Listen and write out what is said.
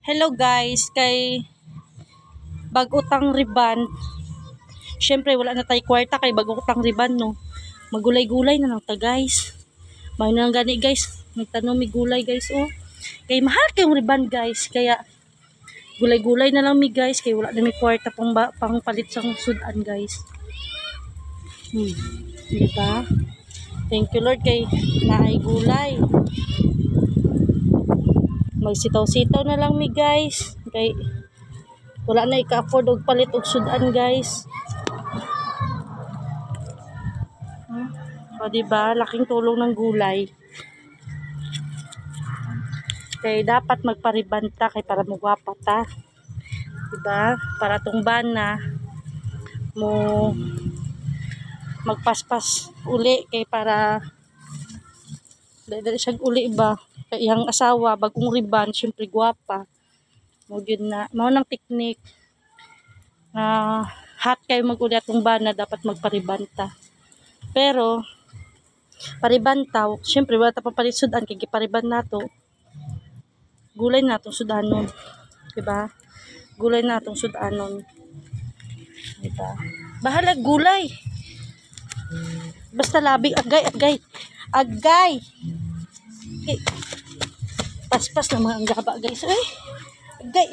Hello guys, kay bag-utang riban. Syempre wala na tay kwarta kay bag-utang riban no. Magulay-gulay na lang ta guys. May nang gani guys, nagtanom mi gulay guys oh. Kay mahal kayong riban guys, kaya gulay-gulay na lang mi guys kay wala na mi kwarta pang palit sa sudan guys. Diba? Thank you Lord kay naay gulay. Magsitaw-sitaw na lang mi guys kay wala na ika-afford og palit og sudan guys. O diba, laking tulong ng gulay. Kay dapat magparibanta kay para mugwapa ta. Diba? Para tong bana mo magpaspas uli kay para dali siya uli ba. Kay iyang asawa bagong riban, syempre gwapa. Mo gyud na, mao nang teknik na hot kayo mag-uli atong bana dapat magparibanta. Pero paribanta, syempre wala ta papalit sudan kay gipariban nato. Gulay natong sudanon. Diba? Gulay natong sudanon. Diba? Bahala gulay. Basta labi agay. Okay. Paspas na mga anggaba guys. Ay. Agay.